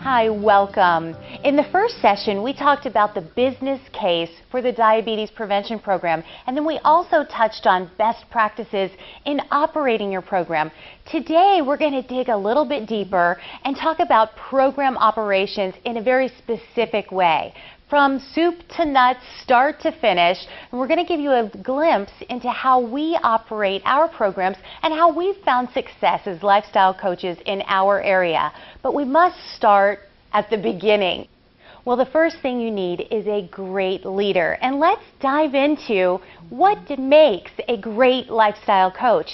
Hi, welcome. In the first session, we talked about the business case for the Diabetes Prevention Program, and then we also touched on best practices in operating your program. Today, we're going to dig a little bit deeper and talk about program operations in a very specific way. From soup to nuts, start to finish, and we're going to give you a glimpse into how we operate our programs and how we've found success as lifestyle coaches in our area. But we must start at the beginning. Well, the first thing you need is a great leader. And let's dive into what makes a great lifestyle coach.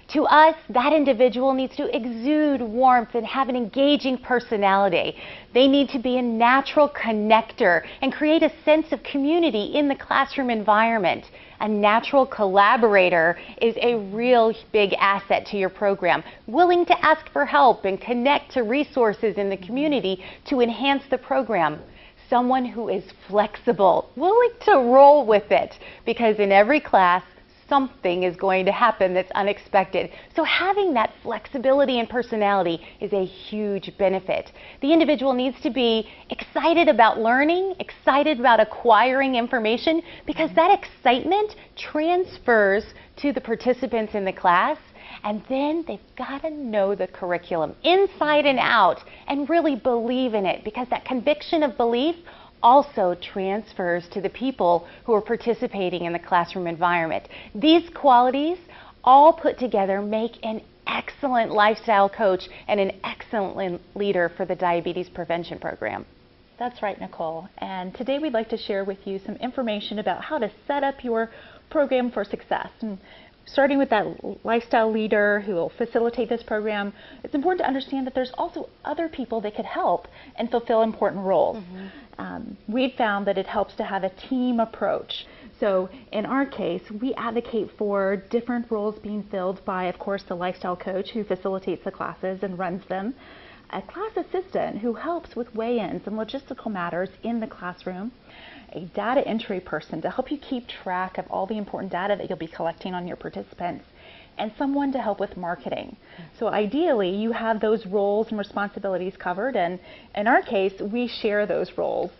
To us, that individual needs to exude warmth and have an engaging personality. They need to be a natural connector and create a sense of community in the classroom environment. A natural collaborator is a real big asset to your program, willing to ask for help and connect to resources in the community to enhance the program. Someone who is flexible, willing to roll with it, because in every class, something is going to happen that's unexpected. So having that flexibility and personality is a huge benefit. The individual needs to be excited about learning, excited about acquiring information, because that excitement transfers to the participants in the class. And then they've got to know the curriculum inside and out and really believe in it, because that conviction of belief also transfers to the people who are participating in the classroom environment. These qualities all put together make an excellent lifestyle coach and an excellent leader for the Diabetes Prevention Program. That's right, Nicole. And today we'd like to share with you some information about how to set up your program for success. And starting with that lifestyle leader who will facilitate this program, it's important to understand that there's also other people that could help and fulfill important roles. We've found that it helps to have a team approach. So in our case, we advocate for different roles being filled by, of course, the lifestyle coach who facilitates the classes and runs them, a class assistant who helps with weigh-ins and logistical matters in the classroom, a data entry person to help you keep track of all the important data that you'll be collecting on your participants, and someone to help with marketing. So ideally, you have those roles and responsibilities covered, and in our case, we share those roles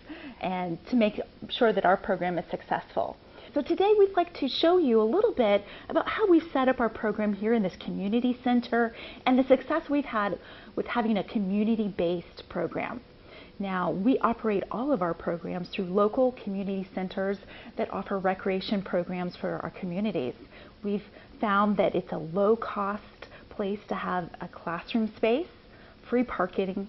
and to make sure that our program is successful. So today we'd like to show you a little bit about how we've set up our program here in this community center and the success we've had with having a community-based program. Now, we operate all of our programs through local community centers that offer recreation programs for our communities. We've found that it's a low-cost place to have a classroom space, free parking,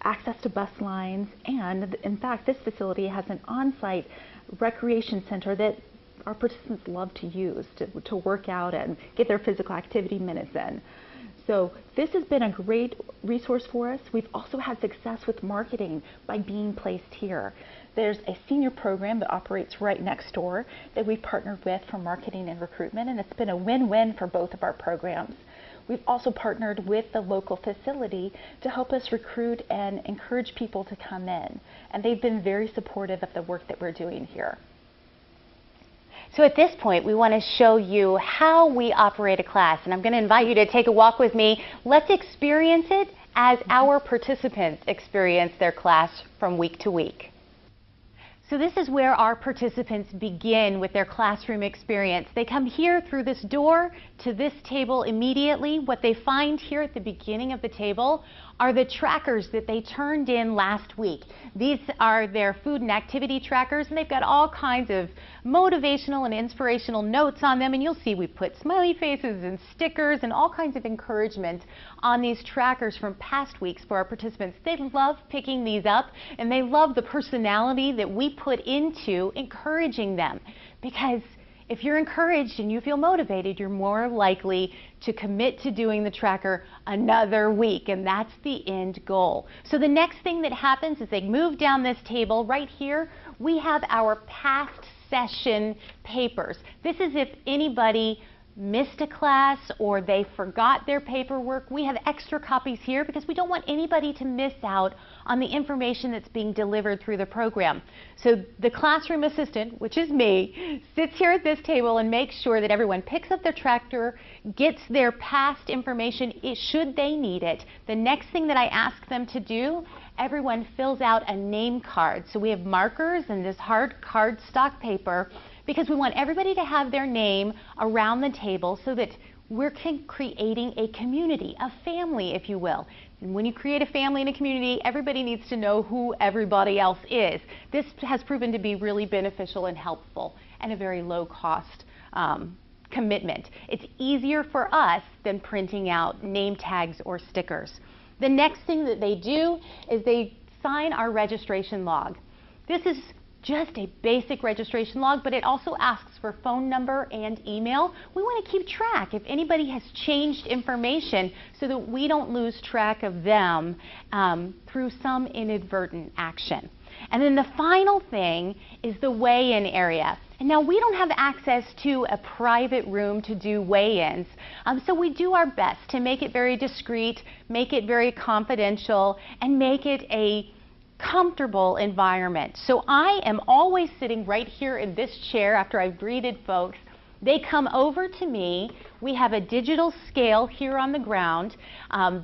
access to bus lines, and in fact, this facility has an on-site recreation center that our participants love to use to work out and get their physical activity minutes in. So this has been a great resource for us. We've also had success with marketing by being placed here. There's a senior program that operates right next door that we've partnered with for marketing and recruitment, and it's been a win-win for both of our programs. We've also partnered with the local facility to help us recruit and encourage people to come in, and they've been very supportive of the work that we're doing here. So at this point, we want to show you how we operate a class, and I'm going to invite you to take a walk with me. Let's experience it as our participants experience their class from week to week. So this is where our participants begin with their classroom experience. They come here through this door to this table immediately. What they find here at the beginning of the table are the trackers that they turned in last week. These are their food and activity trackers, and they've got all kinds of motivational and inspirational notes on them, and you'll see we put smiley faces and stickers and all kinds of encouragement on these trackers from past weeks for our participants. They love picking these up, and they love the personality that we put into encouraging them, because if you're encouraged and you feel motivated, you're more likely to commit to doing the tracker another week, and that's the end goal. So the next thing that happens is they move down this table. Right here, we have our past session papers. This is if anybody missed a class or they forgot their paperwork, we have extra copies here because we don't want anybody to miss out on the information that's being delivered through the program. So the classroom assistant, which is me, sits here at this table and makes sure that everyone picks up their tractor, gets their past information should they need it. The next thing that I ask them to do, everyone fills out a name card. So we have markers and this hard cardstock paper because we want everybody to have their name around the table so that we're creating a community, a family, if you will. And when you create a family and a community, everybody needs to know who everybody else is. This has proven to be really beneficial and helpful and a very low cost commitment. It's easier for us than printing out name tags or stickers. The next thing that they do is they sign our registration log. This is just a basic registration log, but it also asks for phone number and email. We want to keep track if anybody has changed information so that we don't lose track of them through some inadvertent action. And then the final thing is the weigh-in area. And now we don't have access to a private room to do weigh-ins, so we do our best to make it very discreet, make it very confidential, and make it a comfortable environment. So I am always sitting right here in this chair after I've greeted folks. They come over to me. We have a digital scale here on the ground.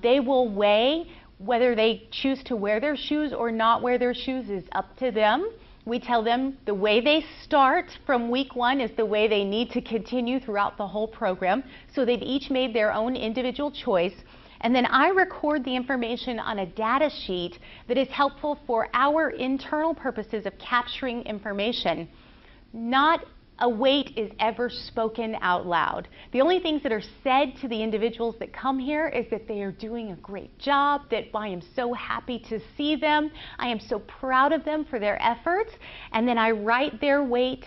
They will weigh. Whether they choose to wear their shoes or not wear their shoes is up to them. We tell them the way they start from week 1 is the way they need to continue throughout the whole program. So they've each made their own individual choice. And then I record the information on a data sheet that is helpful for our internal purposes of capturing information. Not a weight is ever spoken out loud. The only things that are said to the individuals that come here is that they are doing a great job, that I am so happy to see them, I am so proud of them for their efforts, and then I write their weight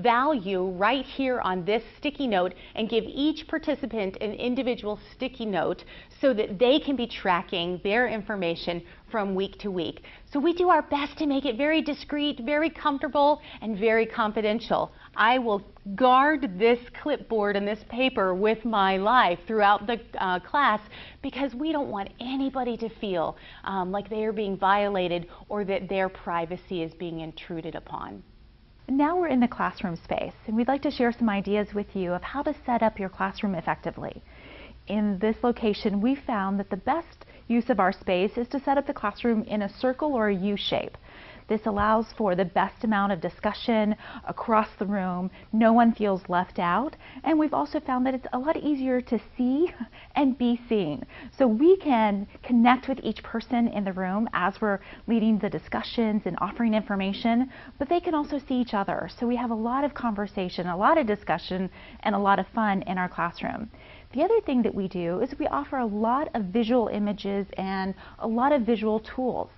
value right here on this sticky note and give each participant an individual sticky note so that they can be tracking their information from week to week. So we do our best to make it very discreet, very comfortable, and very confidential. I will guard this clipboard and this paper with my life throughout the class because we don't want anybody to feel like they are being violated or that their privacy is being intruded upon. Now we're in the classroom space, and we'd like to share some ideas with you of how to set up your classroom effectively. In this location, we found that the best use of our space is to set up the classroom in a circle or a U shape. This allows for the best amount of discussion across the room. No one feels left out. And we've also found that it's a lot easier to see and be seen. So we can connect with each person in the room as we're leading the discussions and offering information, but they can also see each other. So we have a lot of conversation, a lot of discussion, and a lot of fun in our classroom. The other thing that we do is we offer a lot of visual images and a lot of visual tools.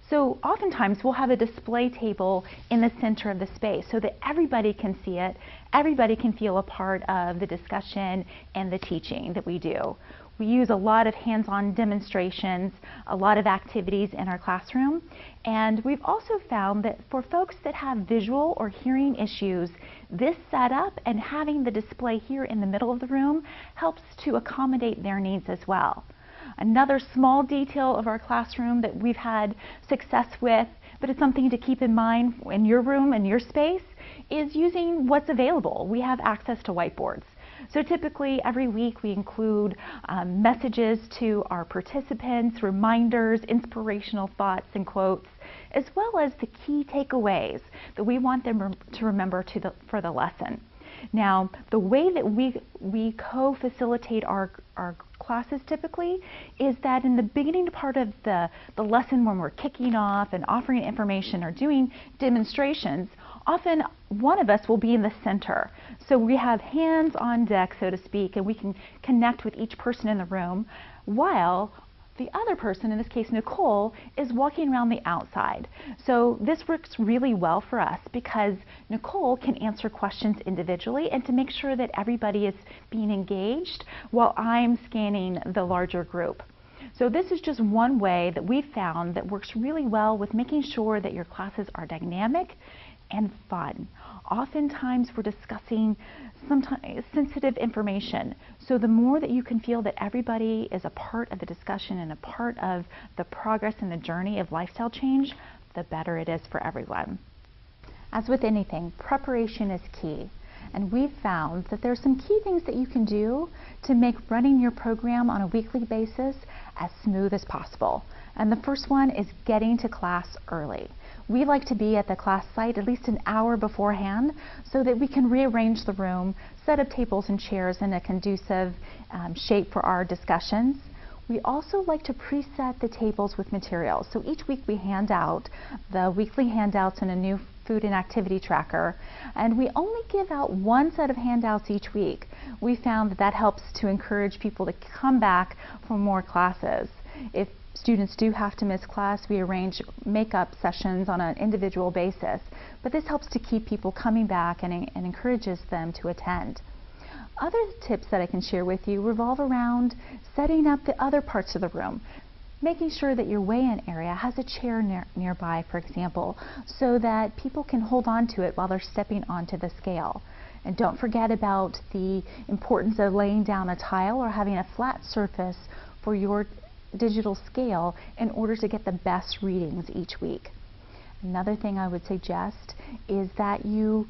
So oftentimes we'll have a display table in the center of the space so that everybody can see it, everybody can feel a part of the discussion and the teaching that we do. We use a lot of hands-on demonstrations, a lot of activities in our classroom, and we've also found that for folks that have visual or hearing issues, this setup and having the display here in the middle of the room helps to accommodate their needs as well. Another small detail of our classroom that we've had success with, but it's something to keep in mind in your room and your space, is using what's available. We have access to whiteboards. So typically every week we include messages to our participants, reminders, inspirational thoughts and quotes, as well as the key takeaways that we want them to remember for the lesson. Now, the way that we co-facilitate our classes typically is that in the beginning part of the lesson when we're kicking off and offering information or doing demonstrations, often one of us will be in the center. So we have hands on deck, so to speak, and we can connect with each person in the room while the other person, in this case Nicole, is walking around the outside. So this works really well for us because Nicole can answer questions individually and to make sure that everybody is being engaged while I'm scanning the larger group. So this is just one way that we've found that works really well with making sure that your classes are dynamic, and fun. Oftentimes we're discussing sometimes sensitive information. So the more that you can feel that everybody is a part of the discussion and a part of the progress and the journey of lifestyle change, the better it is for everyone. As with anything, preparation is key. And we've found that there's some key things that you can do to make running your program on a weekly basis as smooth as possible. And the first one is getting to class early. We like to be at the class site at least an hour beforehand so that we can rearrange the room, set up tables and chairs in a conducive shape for our discussions. We also like to preset the tables with materials. So each week we hand out the weekly handouts and a new food and activity tracker, and we only give out one set of handouts each week. We found that that helps to encourage people to come back for more classes. If students do have to miss class, we arrange makeup sessions on an individual basis, but this helps to keep people coming back and encourages them to attend. Other tips that I can share with you revolve around setting up the other parts of the room, making sure that your weigh-in area has a chair nearby, for example, so that people can hold on to it while they're stepping onto the scale. And don't forget about the importance of laying down a tile or having a flat surface for your digital scale in order to get the best readings each week. Another thing I would suggest is that you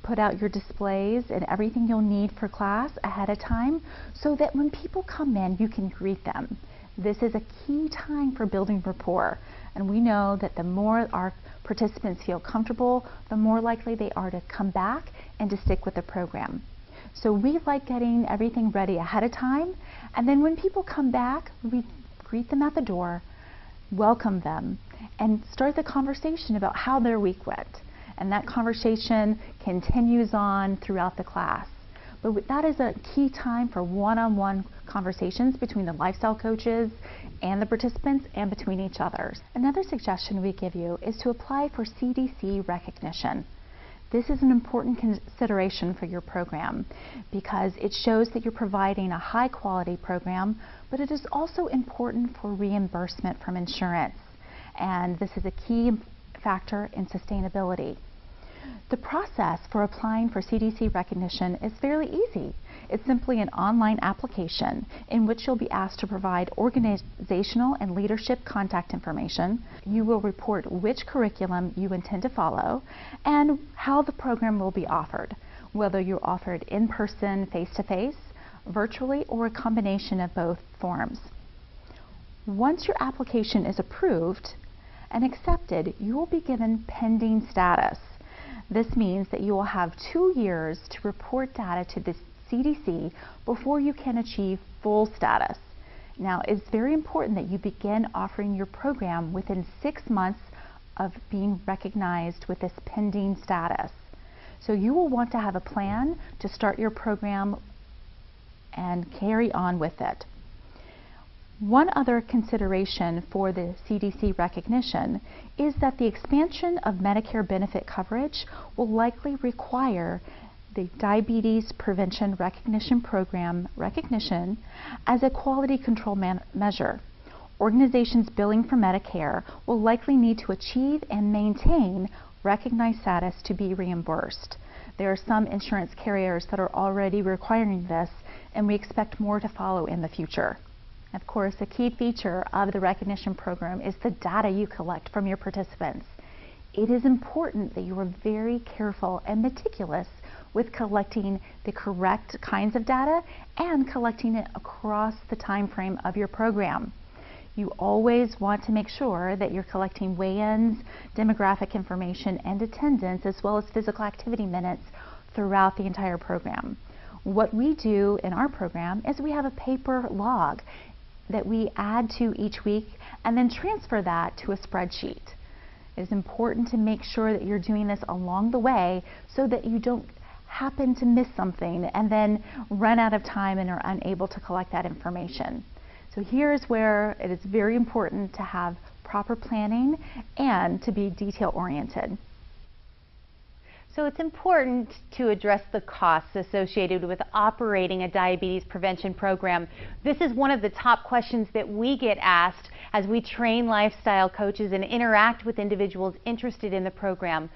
put out your displays and everything you'll need for class ahead of time so that when people come in, you can greet them. This is a key time for building rapport, and we know that the more our participants feel comfortable, the more likely they are to come back and to stick with the program. So we like getting everything ready ahead of time, and then when people come back, we greet them at the door, welcome them, and start the conversation about how their week went. And that conversation continues on throughout the class. But that is a key time for one-on-one conversations between the lifestyle coaches and the participants and between each other. Another suggestion we give you is to apply for CDC recognition. This is an important consideration for your program because it shows that you're providing a high-quality program, but it is also important for reimbursement from insurance. And this is a key factor in sustainability. The process for applying for CDC recognition is fairly easy. It's simply an online application in which you'll be asked to provide organizational and leadership contact information. You will report which curriculum you intend to follow and how the program will be offered, whether you're offered in person, face-to-face, virtually, or a combination of both forms. Once your application is approved and accepted, you will be given pending status. This means that you will have 2 years to report data to the CDC before you can achieve full status. Now, it's very important that you begin offering your program within 6 months of being recognized with this pending status. So you will want to have a plan to start your program and carry on with it. One other consideration for the CDC recognition is that the expansion of Medicare benefit coverage will likely require the Diabetes Prevention Recognition Program recognition as a quality control measure. Organizations billing for Medicare will likely need to achieve and maintain recognized status to be reimbursed. There are some insurance carriers that are already requiring this, and we expect more to follow in the future. Of course, a key feature of the recognition program is the data you collect from your participants. It is important that you are very careful and meticulous with collecting the correct kinds of data and collecting it across the time frame of your program. You always want to make sure that you're collecting weigh-ins, demographic information, and attendance, as well as physical activity minutes throughout the entire program. What we do in our program is we have a paper log that we add to each week and then transfer that to a spreadsheet. It is important to make sure that you're doing this along the way so that you don't happen to miss something and then run out of time and are unable to collect that information. So here's where it is very important to have proper planning and to be detail-oriented. So it's important to address the costs associated with operating a diabetes prevention program. This is one of the top questions that we get asked as we train lifestyle coaches and interact with individuals interested in the program.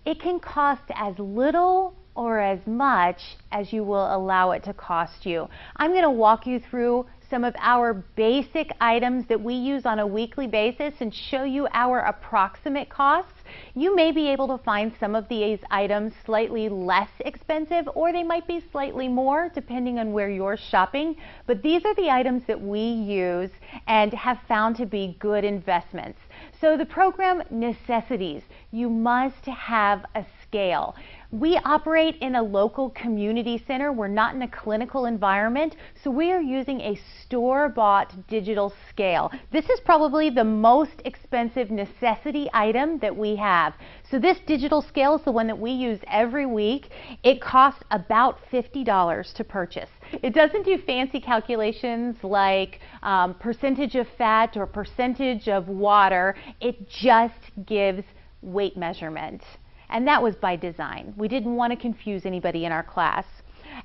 It can cost as little or as much as you will allow it to cost you. I'm going to walk you through some of our basic items that we use on a weekly basis and show you our approximate costs. You may be able to find some of these items slightly less expensive, or they might be slightly more depending on where you're shopping, but these are the items that we use and have found to be good investments. So the program necessities: you must have a scale. We operate in a local community center. We're not in a clinical environment, so we are using a store-bought digital scale. This is probably the most expensive necessity item that we have. So this digital scale is the one that we use every week. It costs about $50 to purchase. It doesn't do fancy calculations like percentage of fat or percentage of water. It just gives weight measurement. And that was by design. We didn't want to confuse anybody in our class.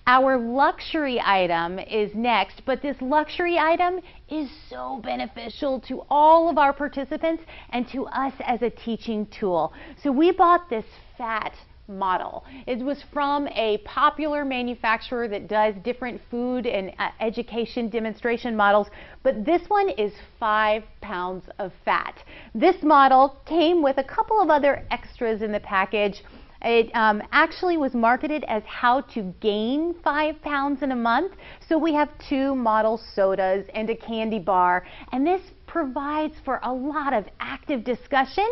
Our luxury item is next, but this luxury item is so beneficial to all of our participants and to us as a teaching tool. So we bought this fat model. It was from a popular manufacturer that does different food and education demonstration models, but this one is 5 pounds of fat. This model came with a couple of other extras in the package. It actually was marketed as how to gain 5 pounds in a month. So we have 2 model sodas and a candy bar, and this provides for a lot of active discussion.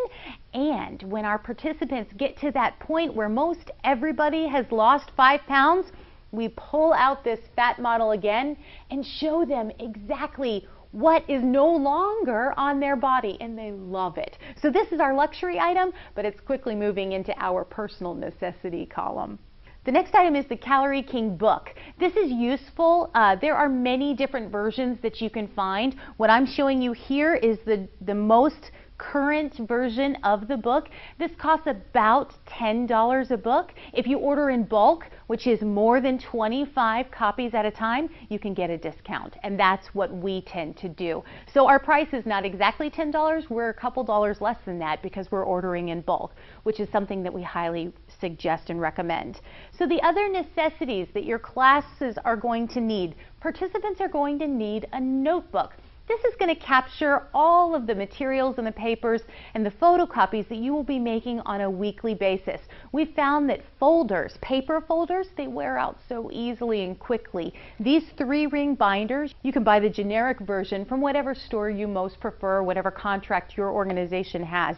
And when our participants get to that point where most everybody has lost 5 pounds, we pull out this fat model again and show them exactly what is no longer on their body, and they love it. So this is our luxury item, but it's quickly moving into our personal necessity column. The next item is the Calorie King book. This is useful. There are many different versions that you can find. What I'm showing you here is the most current version of the book. This costs about $10 a book. If you order in bulk, which is more than 25 copies at a time, you can get a discount, and that's what we tend to do. So our price is not exactly $10, we're a couple dollars less than that because we're ordering in bulk, which is something that we highly suggest and recommend. So the other necessities that your classes are going to need: participants are going to need a notebook. This is going to capture all of the materials and the papers and the photocopies that you will be making on a weekly basis. We found that folders, paper folders, they wear out so easily and quickly. These 3-ring binders, you can buy the generic version from whatever store you most prefer, whatever contract your organization has.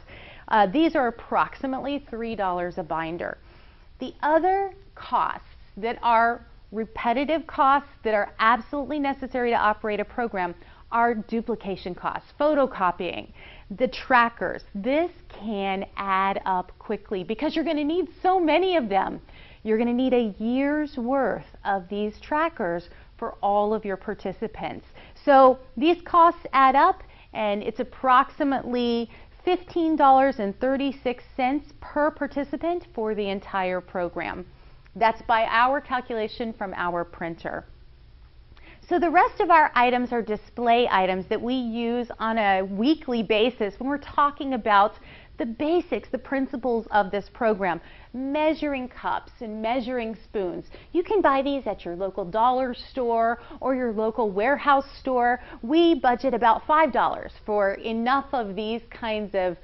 These are approximately $3 a binder. The other costs that are repetitive costs that are absolutely necessary to operate a program are duplication costs, photocopying, the trackers. This can add up quickly because you're going to need so many of them. You're going to need a year's worth of these trackers for all of your participants. So these costs add up, and it's approximately $15.36 per participant for the entire program. That's by our calculation from our printer. So the rest of our items are display items that we use on a weekly basis when we're talking about the basics, the principles of this program. Measuring cups and measuring spoons. You can buy these at your local dollar store or your local warehouse store. We budget about $5 for enough of these kinds of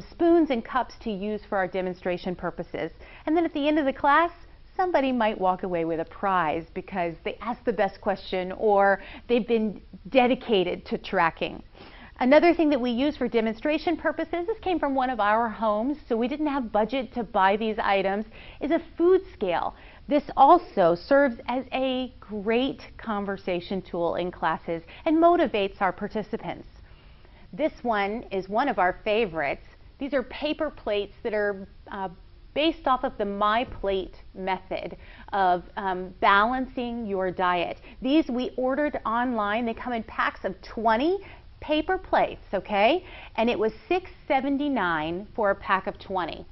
spoons and cups to use for our demonstration purposes. And then at the end of the class, somebody might walk away with a prize because they asked the best question or they've been dedicated to tracking. Another thing that we use for demonstration purposes, this came from one of our homes, so we didn't have budget to buy these items, is a food scale. This also serves as a great conversation tool in classes and motivates our participants. This one is one of our favorites. These are paper plates that are based off of the My Plate method of balancing your diet. These we ordered online. They come in packs of 20 paper plates, okay? And it was $6.79 for a pack of 20.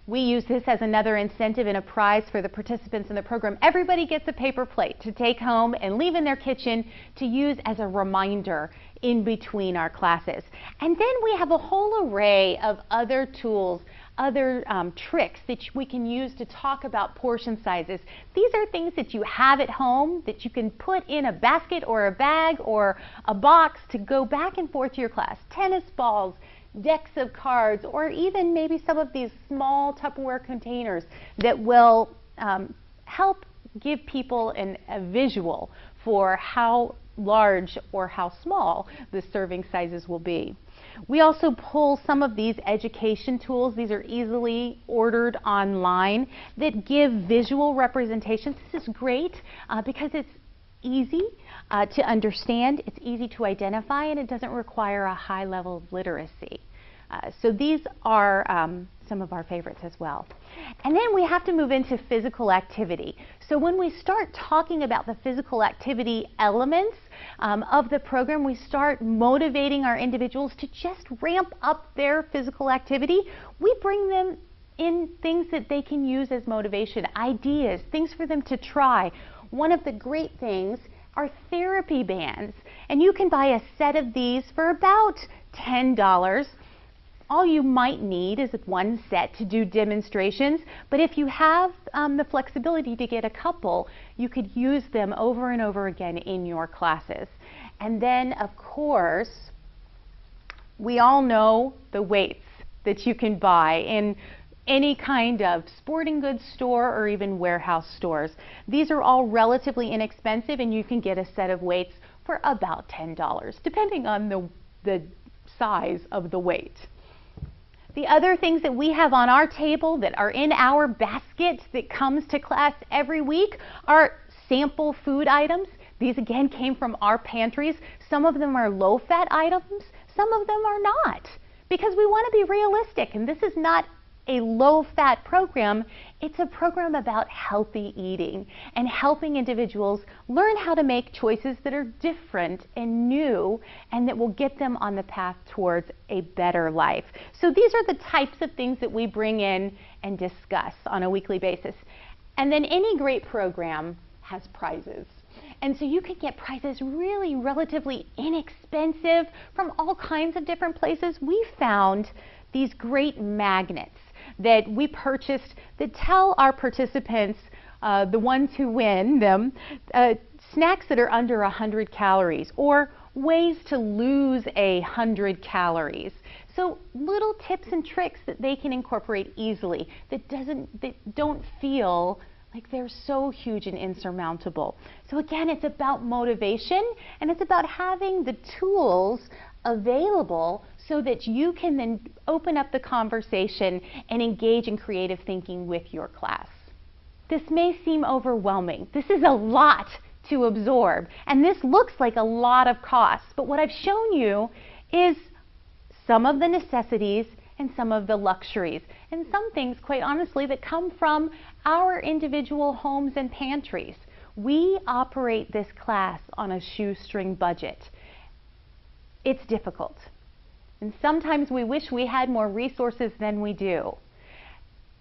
We use this as another incentive and a prize for the participants in the program. Everybody gets a paper plate to take home and leave in their kitchen to use as a reminder in between our classes. And then we have a whole array of other tools. other tricks that we can use to talk about portion sizes. These are things that you have at home that you can put in a basket or a bag or a box to go back and forth to your class. Tennis balls, decks of cards, or even maybe some of these small Tupperware containers that will help give people a visual for how large or how small the serving sizes will be. We also pull some of these education tools. These are easily ordered online that give visual representations. This is great because it's easy to understand, it's easy to identify, and it doesn't require a high level of literacy. So these are some of our favorites as well. And then we have to move into physical activity. So when we start talking about the physical activity elements of the program, we start motivating our individuals to just ramp up their physical activity. We bring them in things that they can use as motivation, ideas, things for them to try. One of the great things are therapy bands, and you can buy a set of these for about $10. All you might need is one set to do demonstrations, but if you have the flexibility to get a couple, you could use them over and over again in your classes. And then, of course, we all know the weights that you can buy in any kind of sporting goods store or even warehouse stores. These are all relatively inexpensive, and you can get a set of weights for about $10, depending on the size of the weight. The other things that we have on our table that are in our basket that comes to class every week are sample food items. These again came from our pantries. Some of them are low-fat items, some of them are not, because we want to be realistic, and this is not a low-fat program. It's a program about healthy eating and helping individuals learn how to make choices that are different and new and that will get them on the path towards a better life. So these are the types of things that we bring in and discuss on a weekly basis. And then any great program has prizes. And so you can get prizes really relatively inexpensive from all kinds of different places. We found these great magnets that we purchased that tell our participants, the ones who win them, snacks that are under 100 calories or ways to lose 100 calories. So little tips and tricks that they can incorporate easily that don't feel like they're so huge and insurmountable. So again, it's about motivation, and it's about having the tools available so that you can then open up the conversation and engage in creative thinking with your class. This may seem overwhelming. This is a lot to absorb, and this looks like a lot of costs, but what I've shown you is some of the necessities and some of the luxuries, and some things, quite honestly, that come from our individual homes and pantries. We operate this class on a shoestring budget. It's difficult. And sometimes we wish we had more resources than we do.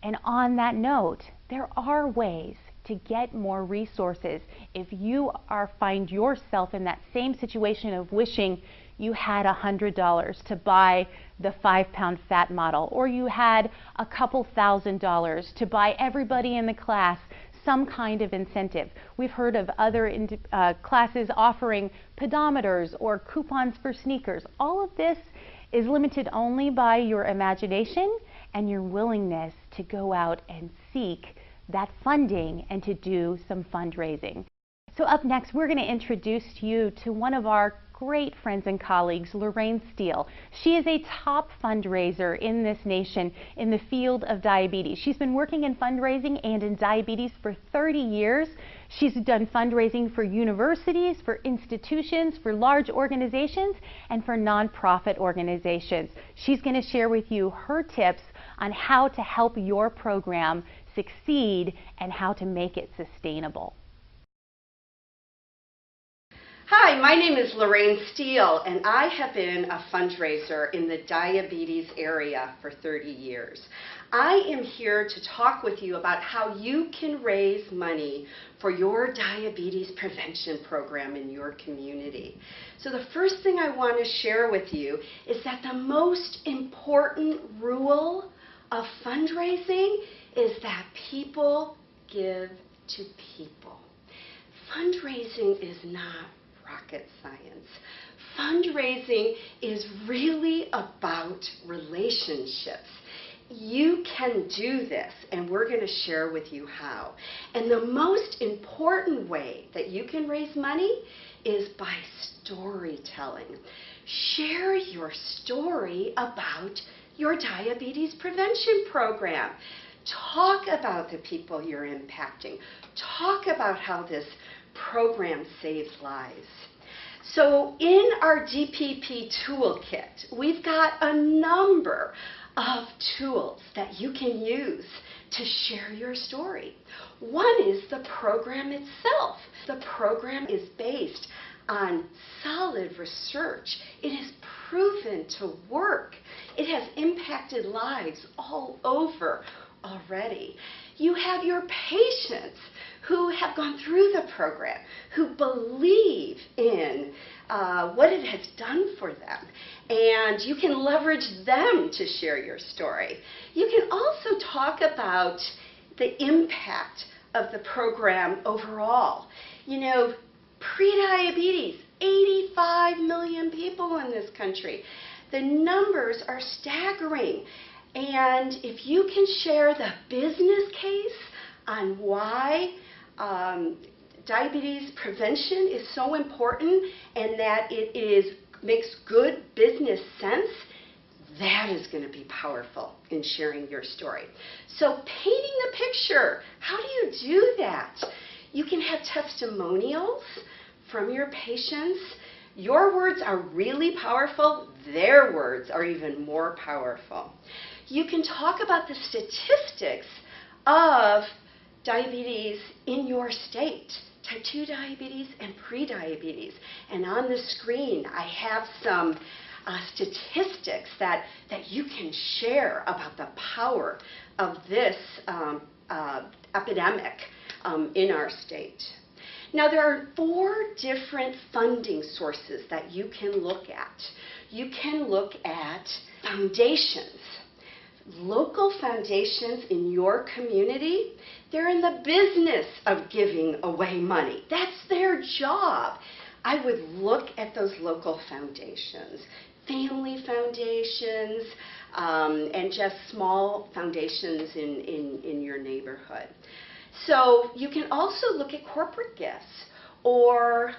And on that note, there are ways to get more resources if you find yourself in that same situation of wishing you had $100 to buy the 5-pound fat model, or you had a couple $1,000s to buy everybody in the class some kind of incentive. We've heard of other classes offering pedometers or coupons for sneakers. All of this is limited only by your imagination and your willingness to go out and seek that funding and to do some fundraising. So up next, we're going to introduce you to one of our great friends and colleagues, Lorraine Steele. She is a top fundraiser in this nation in the field of diabetes. She's been working in fundraising and in diabetes for 30 years. She's done fundraising for universities, for institutions, for large organizations, and for nonprofit organizations. She's going to share with you her tips on how to help your program succeed and how to make it sustainable. Hi, my name is Lorraine Steele, and I have been a fundraiser in the diabetes area for 30 years. I am here to talk with you about how you can raise money for your diabetes prevention program in your community. So the first thing I want to share with you is that the most important rule of fundraising is that people give to people. Fundraising is not rocket science. Fundraising is really about relationships. You can do this, and we're going to share with you how. And the most important way that you can raise money is by storytelling. Share your story about your diabetes prevention program. Talk about the people you're impacting. Talk about how this program saves lives. So in our DPP toolkit, we've got a number of tools that you can use to share your story. One is the program itself. The program is based on solid research. It is proven to work. It has impacted lives all over already. You have your patients who have gone through the program, who believe in what it has done for them, and you can leverage them to share your story. You can also talk about the impact of the program overall. You know, prediabetes, 85 million people in this country. The numbers are staggering. And if you can share the business case on why diabetes prevention is so important and that it makes good business sense, that is going to be powerful in sharing your story. So painting the picture, how do you do that? You can have testimonials from your patients. Your words are really powerful. Their words are even more powerful. You can talk about the statistics of diabetes in your state, type 2 diabetes and prediabetes. And on the screen, I have some statistics that you can share about the power of this epidemic in our state. Now, there are 4 different funding sources that you can look at. You can look at foundations. Local foundations in your community, they're in the business of giving away money. That's their job. I would look at those local foundations, family foundations, and just small foundations in your neighborhood. So you can also look at corporate gifts or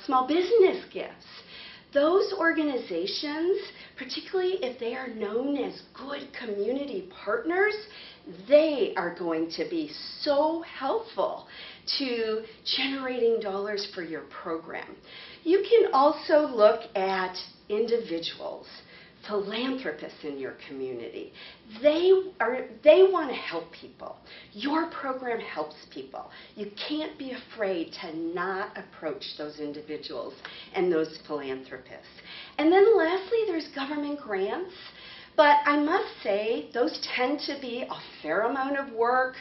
small business gifts. Those organizations, particularly if they are known as good community partners, they are going to be so helpful to generating dollars for your program. You can also look at individuals, philanthropists in your community. They want to help people. Your program helps people. You can't be afraid to not approach those individuals and those philanthropists. And then lastly, there's government grants. But I must say, those tend to be a fair amount of work,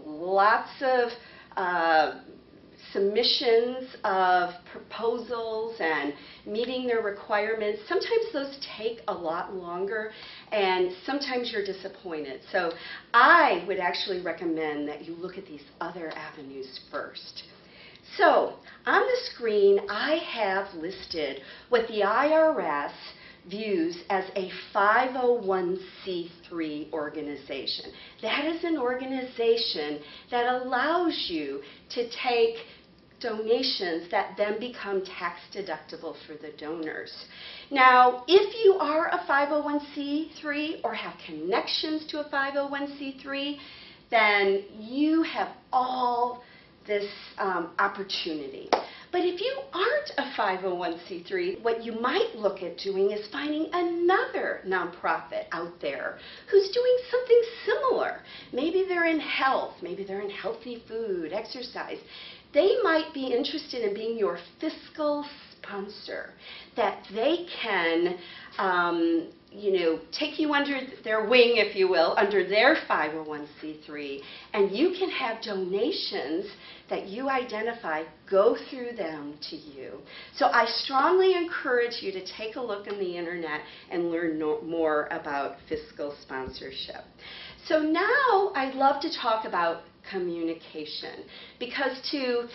lots of submissions of proposals and meeting their requirements. Sometimes those take a lot longer, and sometimes you're disappointed. So I would actually recommend that you look at these other avenues first. So on the screen, I have listed what the IRS views as a 501c3 organization. That is an organization that allows you to take donations that then become tax deductible for the donors. Now, if you are a 501c3 or have connections to a 501c3, then you have all this opportunity. But if you aren't a 501c3, what you might look at doing is finding another nonprofit out there who's doing something similar. Maybe they're in health, maybe they're in healthy food, exercise. They might be interested in being your fiscal sponsor, that they can take you under their wing, if you will, under their 501c3, and you can have donations that you identify go through them to you. So I strongly encourage you to take a look on the internet and learn more about fiscal sponsorship. So now I'd love to talk about communication, because to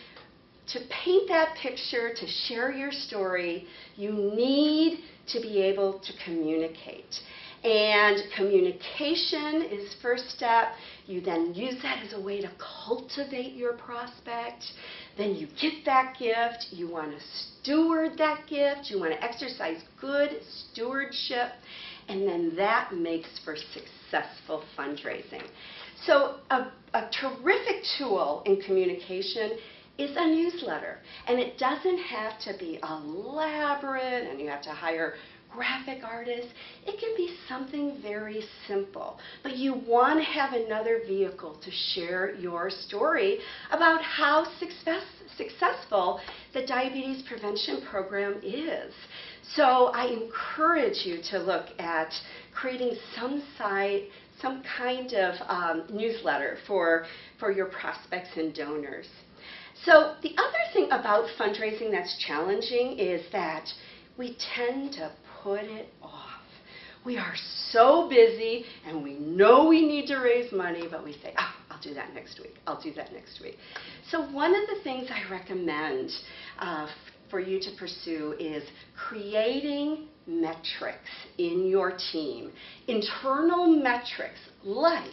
paint that picture, to share your story, you need to be able to communicate. And communication is first step. You then use that as a way to cultivate your prospect. Then you get that gift. You want to steward that gift. You want to exercise good stewardship. And then that makes for successful fundraising. So a terrific tool in communication is a newsletter. And it doesn't have to be elaborate and you have to hire graphic artists. It can be something very simple. But you want to have another vehicle to share your story about how successful the diabetes prevention program is. So I encourage you to look at creating some kind of newsletter for your prospects and donors. So the other thing about fundraising that's challenging is that we tend to put it off. We are so busy and we know we need to raise money, but we say, oh, I'll do that next week. I'll do that next week. So one of the things I recommend for you to pursue is creating metrics in your team. Internal metrics like,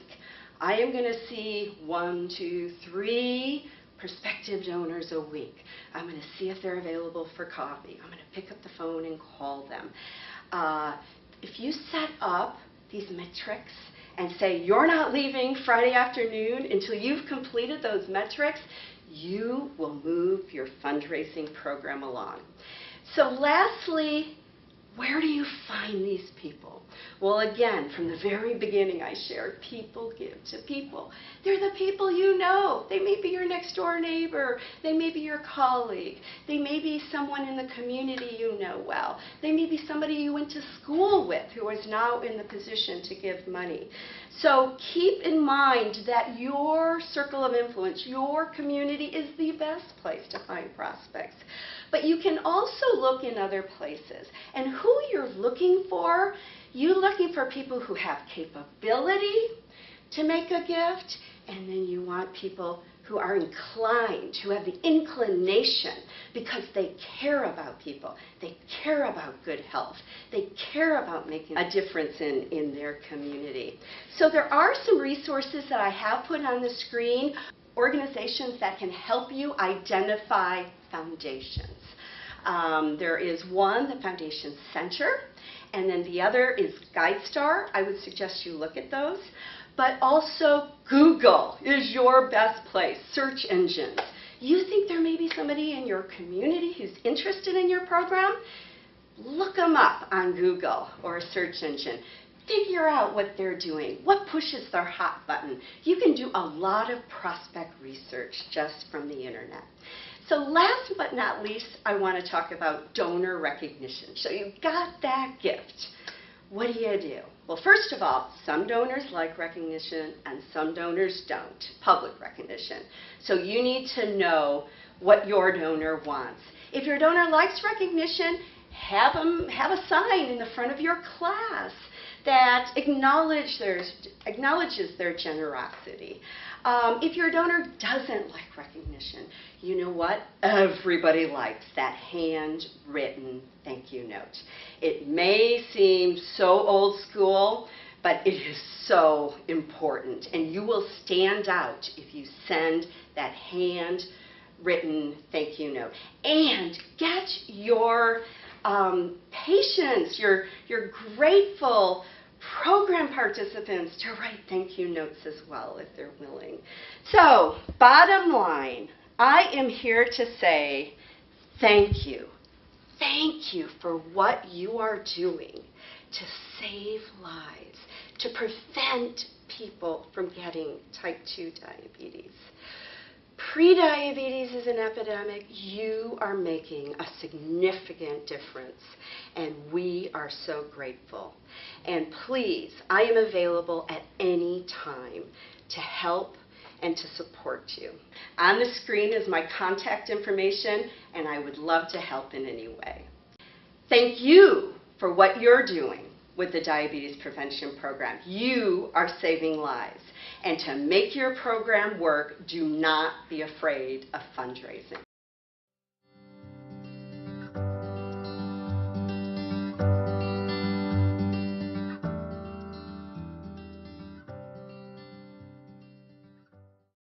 I am going to see 1, 2, 3 prospective donors a week. I'm going to see if they're available for coffee. I'm going to pick up the phone and call them. If you set up these metrics and say you're not leaving Friday afternoon until you've completed those metrics, you will move your fundraising program along. So lastly, where do you find these people? Well, again, from the very beginning I shared, people give to people. They're the people you know. They may be your next door neighbor. They may be your colleague. They may be someone in the community you know well. They may be somebody you went to school with who is now in the position to give money. So keep in mind that your circle of influence, your community is the best place to find prospects. But you can also look in other places. And who you're looking for, you're looking for people who have capability to make a gift, and then you want people who are inclined, who have the inclination because they care about people, they care about good health, they care about making a difference in their community. So there are some resources that I have put on the screen, organizations that can help you identify foundations. There is one, the Foundation Center, and then the other is GuideStar. I would suggest you look at those. But also Google is your best place, search engines. You think there may be somebody in your community who's interested in your program? Look them up on Google or a search engine. Figure out what they're doing, what pushes their hot button. You can do a lot of prospect research just from the internet. So last but not least, I want to talk about donor recognition. So you've got that gift. What do? Well, first of all, some donors like recognition and some donors don't, public recognition. So you need to know what your donor wants. If your donor likes recognition, have a sign in the front of your class that acknowledges their generosity. If your donor doesn't like recognition, you know what? Everybody likes that handwritten thank you note. It may seem so old school, but it is so important. And you will stand out if you send that handwritten thank you note. And get your patients, your grateful program participants to write thank you notes as well if they're willing. So, bottom line, I am here to say thank you. Thank you for what you are doing to save lives, to prevent people from getting type 2 diabetes. Prediabetes is an epidemic. You are making a significant difference, and we are so grateful. And please, I am available at any time to help and to support you. On the screen is my contact information, and I would love to help in any way. Thank you for what you're doing with the Diabetes Prevention Program. You are saving lives. And to make your program work, do not be afraid of fundraising.